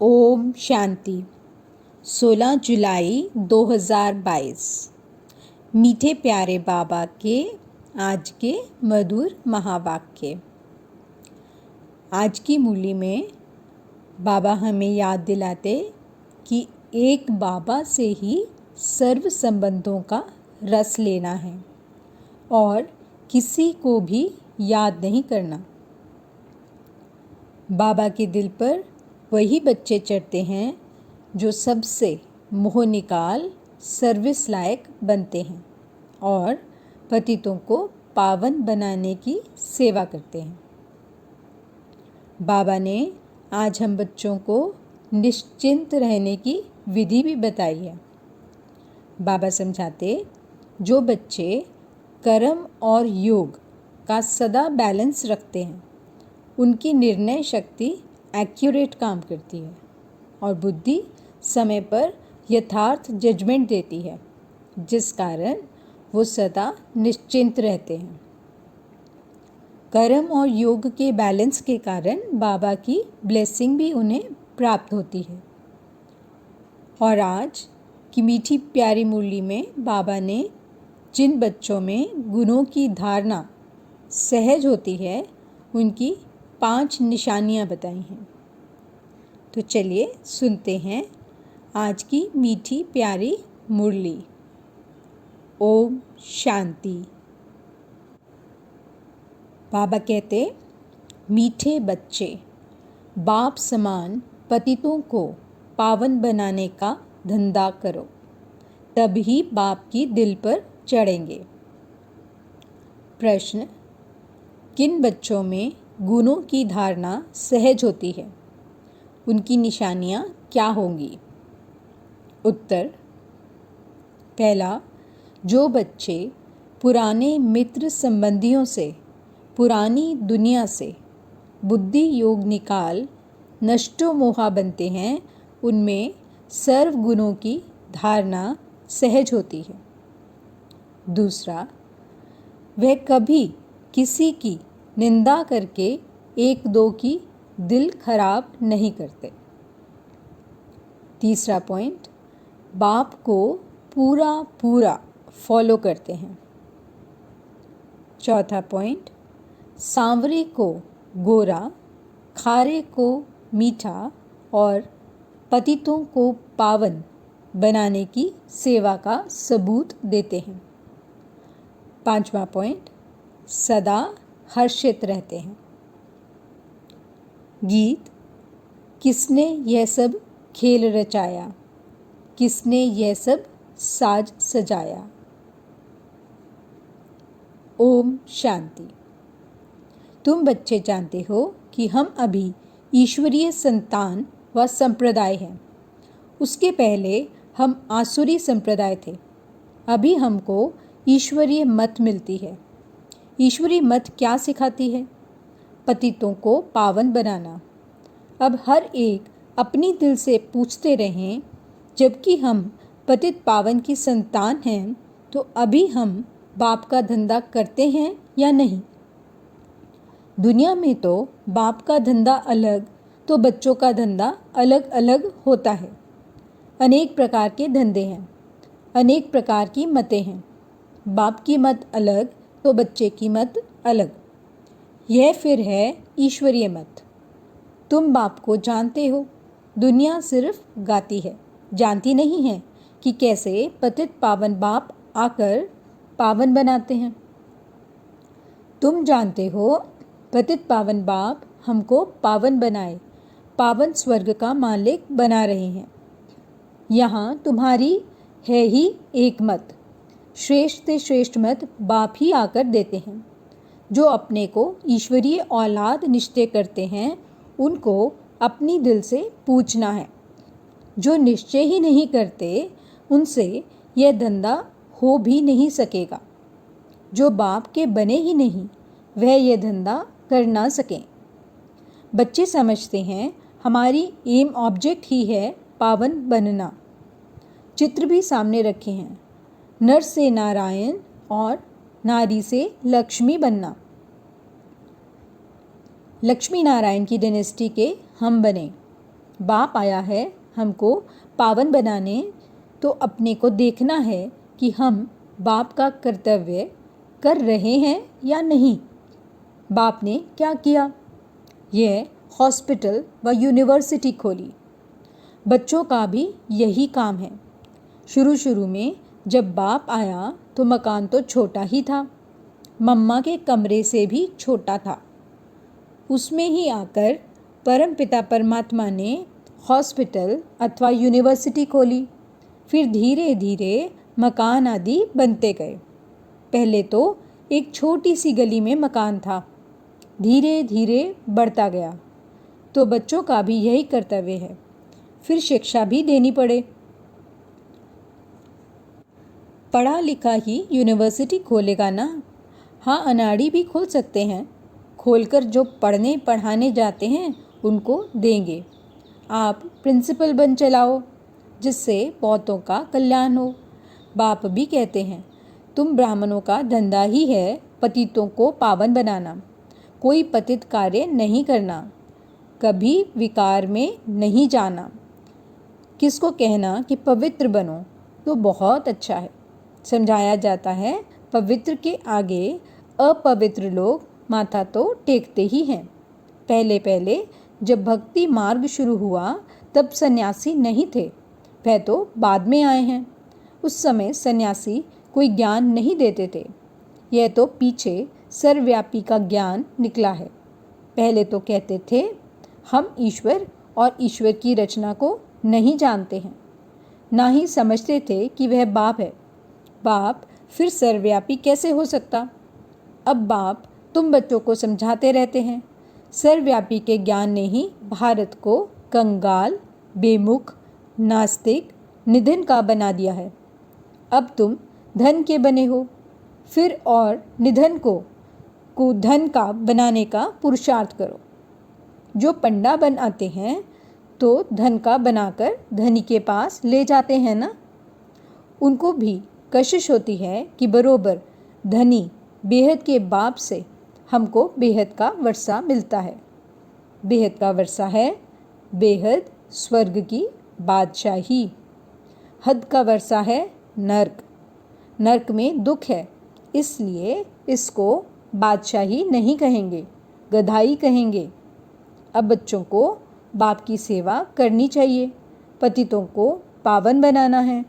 ओम शांति। 16 जुलाई 2022। मीठे प्यारे बाबा के आज के मधुर महावाक्य। आज की मूली में बाबा हमें याद दिलाते कि एक बाबा से ही सर्व संबंधों का रस लेना है और किसी को भी याद नहीं करना। बाबा के दिल पर वही बच्चे चढ़ते हैं जो सबसे मोह निकाल सर्विस लायक बनते हैं और पतितों को पावन बनाने की सेवा करते हैं। बाबा ने आज हम बच्चों को निश्चिंत रहने की विधि भी बताई है। बाबा समझाते, जो बच्चे कर्म और योग का सदा बैलेंस रखते हैं उनकी निर्णय शक्ति एक्यूरेट काम करती है और बुद्धि समय पर यथार्थ जजमेंट देती है, जिस कारण वो सदा निश्चिंत रहते हैं। कर्म और योग के बैलेंस के कारण बाबा की ब्लेसिंग भी उन्हें प्राप्त होती है। और आज की मीठी प्यारी मुरली में बाबा ने जिन बच्चों में गुणों की धारणा सहज होती है उनकी 5 निशानियां बताई हैं। तो चलिए सुनते हैं आज की मीठी प्यारी मुरली। ओम शांति। बाबा कहते, मीठे बच्चे, बाप समान पतितों को पावन बनाने का धंधा करो, तभी बाप की दिल पर चढ़ेंगे। प्रश्न: किन बच्चों में गुणों की धारणा सहज होती है? उनकी निशानियां क्या होंगी? उत्तर: पहला, जो बच्चे पुराने मित्र संबंधियों से, पुरानी दुनिया से बुद्धि योग निकाल नष्टो मोहा बनते हैं, उनमें सर्व गुणों की धारणा सहज होती है। दूसरा, वह कभी किसी की निंदा करके एक दो की दिल खराब नहीं करते। तीसरा पॉइंट, बाप को पूरा फॉलो करते हैं। चौथा पॉइंट, सांवरे को गोरा, खारे को मीठा और पतितों को पावन बनाने की सेवा का सबूत देते हैं। पांचवा पॉइंट, सदा हर्षित रहते हैं। गीत: किसने यह सब खेल रचाया, किसने यह सब साज सजाया। ओम शांति। तुम बच्चे जानते हो कि हम अभी ईश्वरीय संतान व संप्रदाय हैं। उसके पहले हम आसुरी संप्रदाय थे। अभी हमको ईश्वरीय मत मिलती है। ईश्वरीय मत क्या सिखाती है? पतितों को पावन बनाना। अब हर एक अपनी दिल से पूछते रहें, जबकि हम पतित पावन की संतान हैं, तो अभी हम बाप का धंधा करते हैं या नहीं? दुनिया में तो बाप का धंधा अलग, तो बच्चों का धंधा अलग अलग होता है। अनेक प्रकार के धंधे हैं, अनेक प्रकार की मतें हैं। बाप की मत अलग, तो बच्चे की मत अलग। यह फिर है ईश्वरीय मत। तुम बाप को जानते हो, दुनिया सिर्फ गाती है, जानती नहीं है कि कैसे पतित पावन बाप आकर पावन बनाते हैं। तुम जानते हो पतित पावन बाप हमको पावन बनाए, पावन स्वर्ग का मालिक बना रहे हैं। यहाँ तुम्हारी है ही एक मत, श्रेष्ठ से श्रेष्ठ मत बाप ही आकर देते हैं। जो अपने को ईश्वरीय औलाद निश्चय करते हैं, उनको अपनी दिल से पूछना है। जो निश्चय ही नहीं करते, उनसे यह धंधा हो भी नहीं सकेगा। जो बाप के बने ही नहीं, वह यह धंधा कर ना सकें। बच्चे समझते हैं हमारी एम ऑब्जेक्ट ही है पावन बनना। चित्र भी सामने रखे हैं, नर से नारायण और नारी से लक्ष्मी बनना। लक्ष्मी नारायण की डायनेस्टी के हम बने। बाप आया है हमको पावन बनाने, तो अपने को देखना है कि हम बाप का कर्तव्य कर रहे हैं या नहीं। बाप ने क्या किया? यह हॉस्पिटल व यूनिवर्सिटी खोली। बच्चों का भी यही काम है। शुरू में जब बाप आया तो मकान तो छोटा ही था, मम्मा के कमरे से भी छोटा था। उसमें ही आकर परमपिता परमात्मा ने हॉस्पिटल अथवा यूनिवर्सिटी खोली। फिर धीरे धीरे मकान आदि बनते गए। पहले तो एक छोटी सी गली में मकान था, धीरे धीरे बढ़ता गया। तो बच्चों का भी यही कर्तव्य है। फिर शिक्षा भी देनी पड़े। पढ़ा लिखा ही यूनिवर्सिटी खोलेगा ना? हाँ, अनाड़ी भी खोल सकते हैं। खोलकर जो पढ़ने पढ़ाने जाते हैं उनको देंगे। आप प्रिंसिपल बन चलाओ, जिससे बहुतों का कल्याण हो। बाप भी कहते हैं, तुम ब्राह्मणों का धंधा ही है पतितों को पावन बनाना। कोई पतित कार्य नहीं करना, कभी विकार में नहीं जाना। किसको कहना कि पवित्र बनो तो बहुत अच्छा है। समझाया जाता है, पवित्र के आगे अपवित्र लोग माथा तो टेकते ही हैं। पहले पहले जब भक्ति मार्ग शुरू हुआ तब सन्यासी नहीं थे, वह तो बाद में आए हैं। उस समय सन्यासी कोई ज्ञान नहीं देते थे। यह तो पीछे सर्वव्यापी का ज्ञान निकला है। पहले तो कहते थे हम ईश्वर और ईश्वर की रचना को नहीं जानते हैं, ना ही समझते थे कि वह बाप है। बाप फिर सर्वव्यापी कैसे हो सकता? अब बाप तुम बच्चों को समझाते रहते हैं। सर्वव्यापी के ज्ञान ने ही भारत को कंगाल, बेमुख, नास्तिक, निधन का बना दिया है। अब तुम धन के बने हो, फिर और निधन को धन का बनाने का पुरुषार्थ करो। जो पंडा बन आते हैं तो धन का बनाकर धनी के पास ले जाते हैं ना। उनको भी कशिश होती है कि बरोबर धनी बेहद के बाप से हमको बेहद का वर्षा मिलता है। बेहद का वर्षा है बेहद स्वर्ग की बादशाही। हद का वर्षा है नर्क। नर्क में दुख है, इसलिए इसको बादशाही नहीं कहेंगे, गधाई कहेंगे। अब बच्चों को बाप की सेवा करनी चाहिए, पतितों को पावन बनाना है।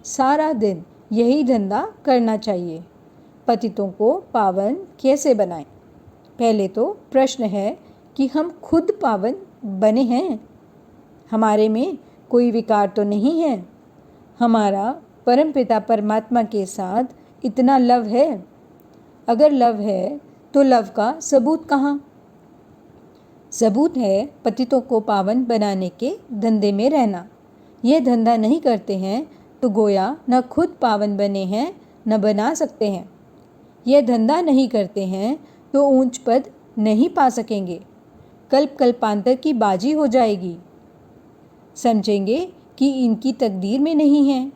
सारा दिन यही धंधा करना चाहिए। पतितों को पावन कैसे बनाएं? पहले तो प्रश्न है कि हम खुद पावन बने हैं? हमारे में कोई विकार तो नहीं है? हमारा परमपिता परमात्मा के साथ इतना लव है? अगर लव है तो लव का सबूत कहाँ? सबूत है पतितों को पावन बनाने के धंधे में रहना। यह धंधा नहीं करते हैं तो गोया न खुद पावन बने हैं न बना सकते हैं। यह धंधा नहीं करते हैं तो ऊंच पद नहीं पा सकेंगे। कल्प कल्पांतर की बाजी हो जाएगी। समझेंगे कि इनकी तकदीर में नहीं है।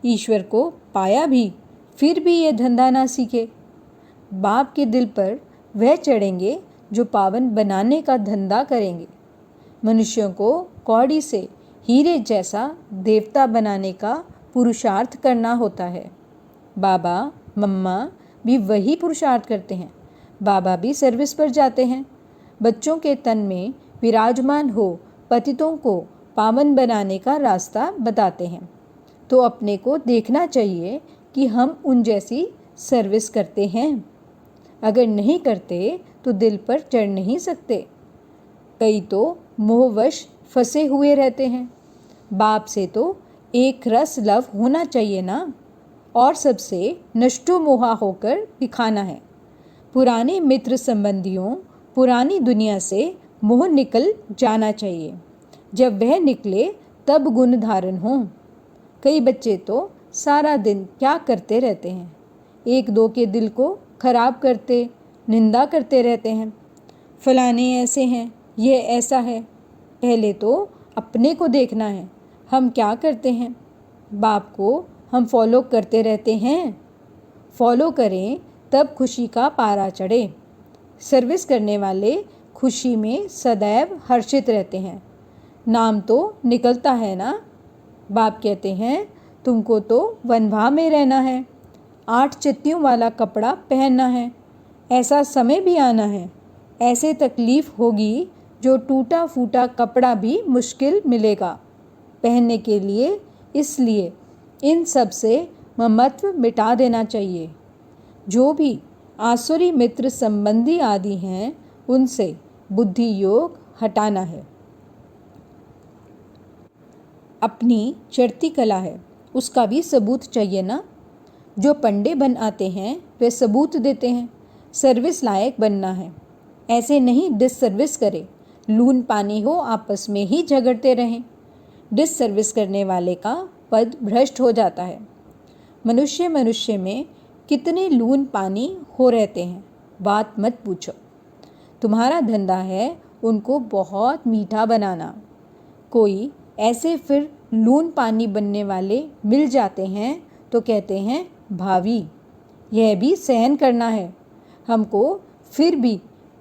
ईश्वर को पाया भी फिर भी यह धंधा ना सीखे। बाप के दिल पर वह चढ़ेंगे जो पावन बनाने का धंधा करेंगे। मनुष्यों को कौड़ी से हीरे जैसा देवता बनाने का पुरुषार्थ करना होता है। बाबा मम्मा भी वही पुरुषार्थ करते हैं। बाबा भी सर्विस पर जाते हैं। बच्चों के तन में विराजमान हो पतितों को पावन बनाने का रास्ता बताते हैं। तो अपने को देखना चाहिए कि हम उन जैसी सर्विस करते हैं। अगर नहीं करते तो दिल पर चढ़ नहीं सकते। कई तो मोहवश फंसे हुए रहते हैं। बाप से तो एक रस लव होना चाहिए ना, और सबसे नष्टो मोहा होकर दिखाना है। पुराने मित्र संबंधियों, पुरानी दुनिया से मोह निकल जाना चाहिए। जब वह निकले तब गुण धारण हो। कई बच्चे तो सारा दिन क्या करते रहते हैं, एक दो के दिल को खराब करते, निंदा करते रहते हैं। फलाने ऐसे हैं, यह ऐसा है। पहले तो अपने को देखना है, हम क्या करते हैं। बाप को हम फॉलो करते रहते हैं। फॉलो करें तब खुशी का पारा चढ़े। सर्विस करने वाले खुशी में सदैव हर्षित रहते हैं। नाम तो निकलता है ना। बाप कहते हैं तुमको तो वनवाह में रहना है, 8 चित्तियों वाला कपड़ा पहनना है, ऐसा समय भी आना है, ऐसे तकलीफ़ होगी जो टूटा फूटा कपड़ा भी मुश्किल मिलेगा पहनने के लिए। इसलिए इन सब से ममत्व मिटा देना चाहिए। जो भी आसुरी मित्र संबंधी आदि हैं उनसे बुद्धि योग हटाना है। अपनी चढ़ती कला है उसका भी सबूत चाहिए ना। जो पंडे बन आते हैं वे सबूत देते हैं, सर्विस लायक बनना है, ऐसे नहीं डिससर्विस करे, लून पानी हो आपस में ही झगड़ते रहें। डिससर्विस करने वाले का पद भ्रष्ट हो जाता है। मनुष्य मनुष्य में कितने लून पानी हो रहते हैं, बात मत पूछो। तुम्हारा धंधा है उनको बहुत मीठा बनाना। कोई ऐसे फिर लून पानी बनने वाले मिल जाते हैं तो कहते हैं भावी, यह भी सहन करना है हमको, फिर भी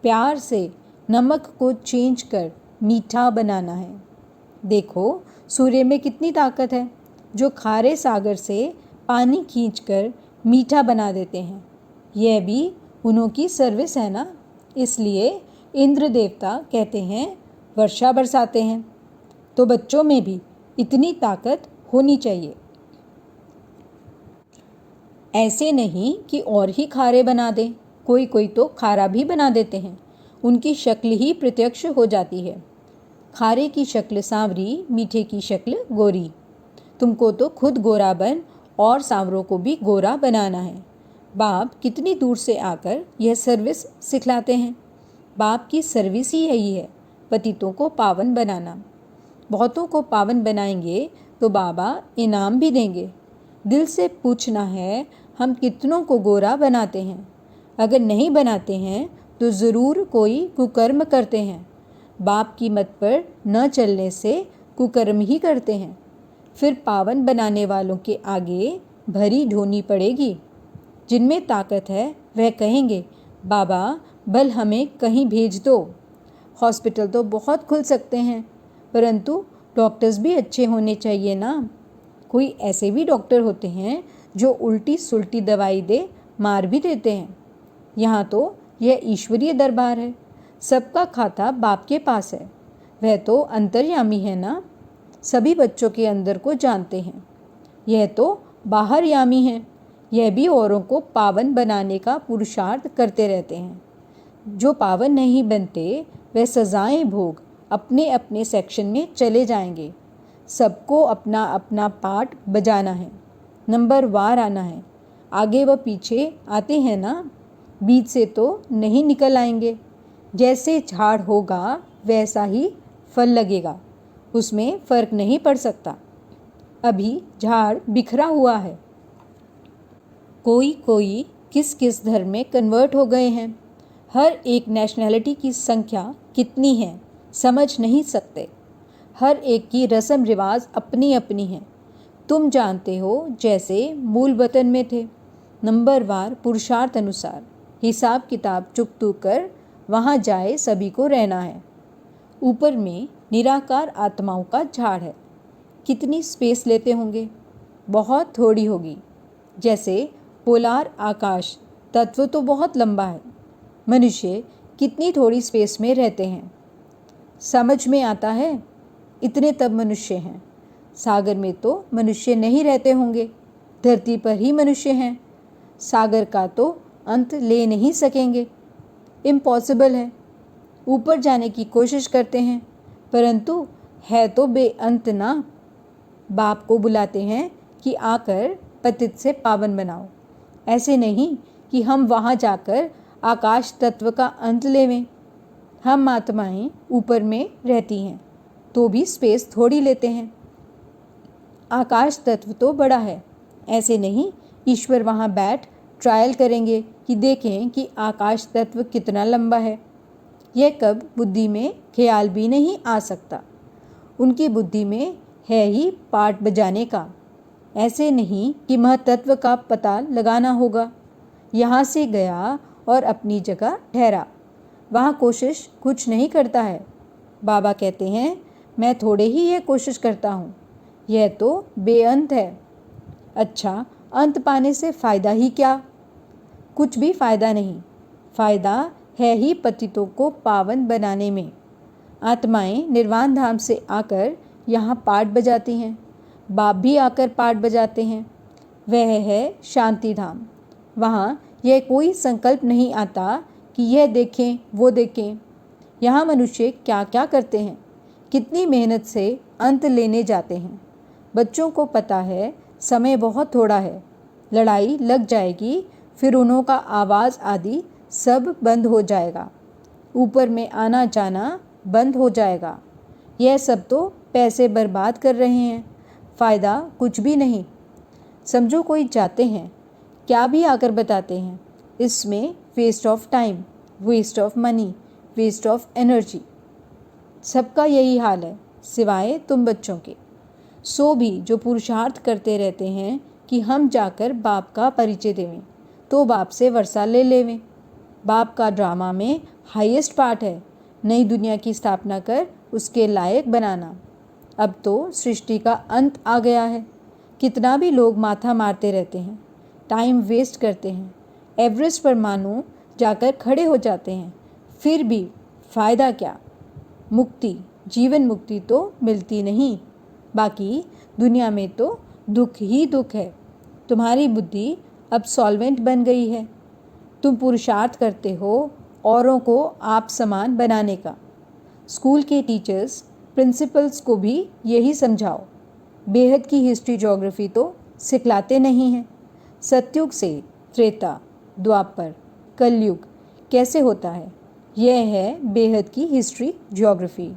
प्यार से नमक को चेंज कर मीठा बनाना है। देखो सूर्य में कितनी ताकत है, जो खारे सागर से पानी खींचकर मीठा बना देते हैं। यह भी उन्हों की सर्विस है ना। इसलिए इंद्र देवता कहते हैं वर्षा बरसाते हैं। तो बच्चों में भी इतनी ताकत होनी चाहिए। ऐसे नहीं कि और ही खारे बना दें, कोई कोई तो खारा भी बना देते हैं, उनकी शक्ल ही प्रत्यक्ष हो जाती है। खारे की शक्ल सांवरी, मीठे की शक्ल गोरी। तुमको तो खुद गोरा बन और सांवरों को भी गोरा बनाना है। बाप कितनी दूर से आकर यह सर्विस सिखलाते हैं। बाप की सर्विस ही यही है, पतितों को पावन बनाना। बहुतों को पावन बनाएंगे तो बाबा इनाम भी देंगे। दिल से पूछना है हम कितनों को गोरा बनाते हैं। अगर नहीं बनाते हैं तो ज़रूर कोई कुकर्म करते हैं। बाप की मत पर न चलने से कुकर्म ही करते हैं। फिर पावन बनाने वालों के आगे भरी ढोनी पड़ेगी। जिनमें ताकत है वह कहेंगे बाबा बल हमें कहीं भेज दो। हॉस्पिटल तो बहुत खुल सकते हैं, परंतु डॉक्टर्स भी अच्छे होने चाहिए ना। कोई ऐसे भी डॉक्टर होते हैं जो उल्टी सुल्टी दवाई दे मार भी देते हैं। यहाँ तो यह ईश्वरीय दरबार है, सबका खाता बाप के पास है। वह तो अंतर्यामी है ना, सभी बच्चों के अंदर को जानते हैं। यह तो बाहर यामी है, यह भी औरों को पावन बनाने का पुरुषार्थ करते रहते हैं। जो पावन नहीं बनते वह सजाएं भोग अपने अपने सेक्शन में चले जाएंगे। सबको अपना अपना पार्ट बजाना है, नंबर वार आना है। आगे व पीछे आते हैं ना, बीच से तो नहीं निकल आएंगे। जैसे झाड़ होगा वैसा ही फल लगेगा, उसमें फ़र्क नहीं पड़ सकता। अभी झाड़ बिखरा हुआ है। कोई कोई किस किस धर्म में कन्वर्ट हो गए हैं। हर एक नेशनैलिटी की संख्या कितनी है समझ नहीं सकते। हर एक की रस्म रिवाज अपनी अपनी है। तुम जानते हो जैसे मूल वतन में थे, नंबर वार पुरुषार्थ अनुसार हिसाब किताब चुकतू कर वहाँ जाए सभी को रहना है। ऊपर में निराकार आत्माओं का झाड़ है। कितनी स्पेस लेते होंगे? बहुत थोड़ी होगी। जैसे पोलार आकाश तत्व तो बहुत लंबा है, मनुष्य कितनी थोड़ी स्पेस में रहते हैं। समझ में आता है? इतने तब मनुष्य हैं। सागर में तो मनुष्य नहीं रहते होंगे, धरती पर ही मनुष्य हैं। सागर का तो अंत ले नहीं सकेंगे, इम्पॉसिबल है। ऊपर जाने की कोशिश करते हैं, परंतु है तो बेअंत ना। बाप को बुलाते हैं कि आकर पतित से पावन बनाओ। ऐसे नहीं कि हम वहाँ जाकर आकाश तत्व का अंत लेवें। हम आत्माएं ऊपर में रहती हैं तो भी स्पेस थोड़ी लेते हैं। आकाश तत्व तो बड़ा है, ऐसे नहीं ईश्वर वहाँ बैठ ट्रायल करेंगे कि देखें कि आकाश तत्व कितना लंबा है। यह कब बुद्धि में ख्याल भी नहीं आ सकता। उनकी बुद्धि में है ही पार्ट बजाने का। ऐसे नहीं कि महतत्व का पता लगाना होगा। यहाँ से गया और अपनी जगह ठहरा, वहाँ कोशिश कुछ नहीं करता है। बाबा कहते हैं मैं थोड़े ही यह कोशिश करता हूँ, यह तो बेअंत है। अच्छा, अंत पाने से फ़ायदा ही क्या? कुछ भी फ़ायदा नहीं। फ़ायदा है ही पतितों को पावन बनाने में। आत्माएं निर्वाण धाम से आकर यहाँ पाठ बजाती हैं, बाप भी आकर पाठ बजाते हैं। वह है शांति धाम। वहाँ यह कोई संकल्प नहीं आता कि यह देखें वो देखें। यहाँ मनुष्य क्या क्या करते हैं, कितनी मेहनत से अंत लेने जाते हैं। बच्चों को पता है समय बहुत थोड़ा है, लड़ाई लग जाएगी, फिर उन्हों का आवाज़ आदि सब बंद हो जाएगा, ऊपर में आना जाना बंद हो जाएगा। यह सब तो पैसे बर्बाद कर रहे हैं, फ़ायदा कुछ भी नहीं। समझो कोई जाते हैं, क्या भी आकर बताते हैं, इसमें waste of time, waste of money, waste of energy. सबका यही हाल है सिवाय तुम बच्चों के। सो भी जो पुरुषार्थ करते रहते हैं कि हम जाकर बाप का परिचय देवें, तो बाप से वर्षा ले लेवें। बाप का ड्रामा में हाईएस्ट पार्ट है नई दुनिया की स्थापना कर उसके लायक बनाना। अब तो सृष्टि का अंत आ गया है। कितना भी लोग माथा मारते रहते हैं, टाइम वेस्ट करते हैं, एवरेस्ट पर मानो जाकर खड़े हो जाते हैं, फिर भी फ़ायदा क्या? मुक्ति, जीवन मुक्ति तो मिलती नहीं। बाकी दुनिया में तो दुख ही दुख है। तुम्हारी बुद्धि अब सॉल्वेंट बन गई है। तुम पुरुषार्थ करते हो औरों को आप समान बनाने का। स्कूल के टीचर्स प्रिंसिपल्स को भी यही समझाओ। बेहद की हिस्ट्री ज्योग्राफी तो सिखलाते नहीं हैं। सतयुग से त्रेता, द्वापर, कलयुग कैसे होता है, यह है बेहद की हिस्ट्री ज्योग्राफी।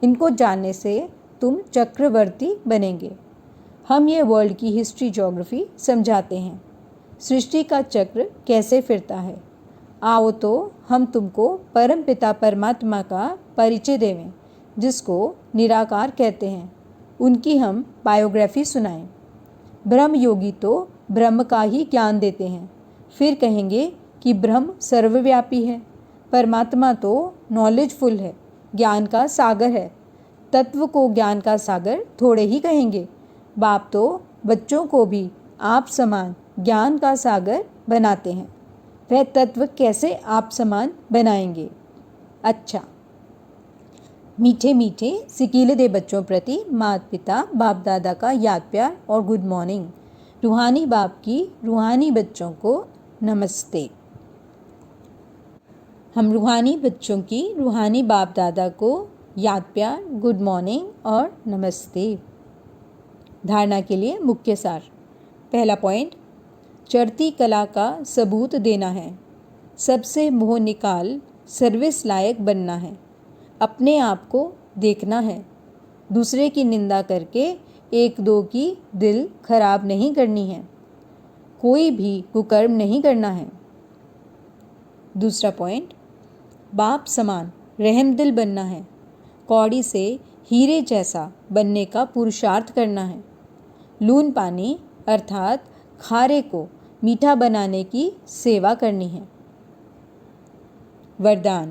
इनको जानने से तुम चक्रवर्ती बनेंगे। हम ये वर्ल्ड की हिस्ट्री ज्योग्राफी समझाते हैं। सृष्टि का चक्र कैसे फिरता है। आओ तो हम तुमको परम पिता परमात्मा का परिचय देवें, जिसको निराकार कहते हैं। उनकी हम बायोग्राफी सुनाएं। ब्रह्म योगी तो ब्रह्म का ही ज्ञान देते हैं, फिर कहेंगे कि ब्रह्म सर्वव्यापी है। परमात्मा तो नॉलेजफुल है, ज्ञान का सागर है। तत्व को ज्ञान का सागर थोड़े ही कहेंगे। बाप तो बच्चों को भी आप समान ज्ञान का सागर बनाते हैं। वह तत्व कैसे आप समान बनाएंगे? अच्छा, मीठे मीठे सिकीले दे बच्चों प्रति माता पिता बाप दादा का याद प्यार और गुड मॉर्निंग। रूहानी बाप की रूहानी बच्चों को नमस्ते। हम रूहानी बच्चों की रूहानी बाप दादा को याद प्यार, गुड मॉर्निंग और नमस्ते। धारणा के लिए मुख्य सार। पहला पॉइंट, चढ़ती कला का सबूत देना है। सबसे मोह निकाल सर्विस लायक बनना है। अपने आप को देखना है। दूसरे की निंदा करके एक दो की दिल खराब नहीं करनी है। कोई भी कुकर्म नहीं करना है। दूसरा पॉइंट, बाप समान रहमदिल बनना है। कौड़ी से हीरे जैसा बनने का पुरुषार्थ करना है। लून पानी अर्थात खारे को मीठा बनाने की सेवा करनी है। वरदान,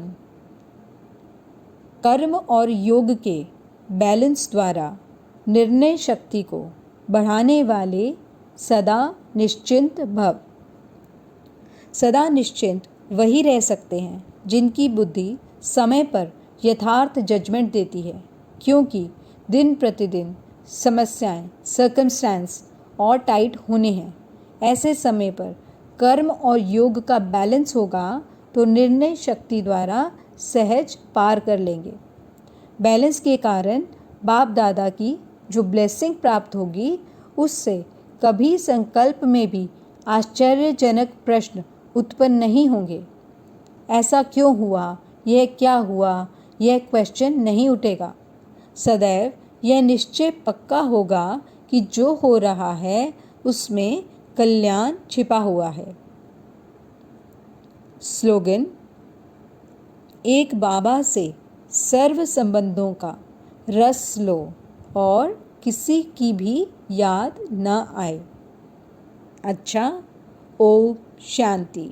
कर्म और योग के बैलेंस द्वारा निर्णय शक्ति को बढ़ाने वाले सदा निश्चिंत भव। सदा निश्चिंत वही रह सकते हैं जिनकी बुद्धि समय पर यथार्थ जजमेंट देती है, क्योंकि दिन प्रतिदिन समस्याएं, सर्कमस्टेंस और टाइट होने हैं। ऐसे समय पर कर्म और योग का बैलेंस होगा तो निर्णय शक्ति द्वारा सहज पार कर लेंगे। बैलेंस के कारण बाप दादा की जो ब्लेसिंग प्राप्त होगी, उससे कभी संकल्प में भी आश्चर्यजनक प्रश्न उत्पन्न नहीं होंगे। ऐसा क्यों हुआ, यह क्या हुआ, यह क्वेश्चन नहीं उठेगा। सदैव यह निश्चय पक्का होगा कि जो हो रहा है उसमें कल्याण छिपा हुआ है। स्लोगन, एक बाबा से सर्व संबंधों का रस लो और किसी की भी याद न आए। अच्छा, ओम शांति।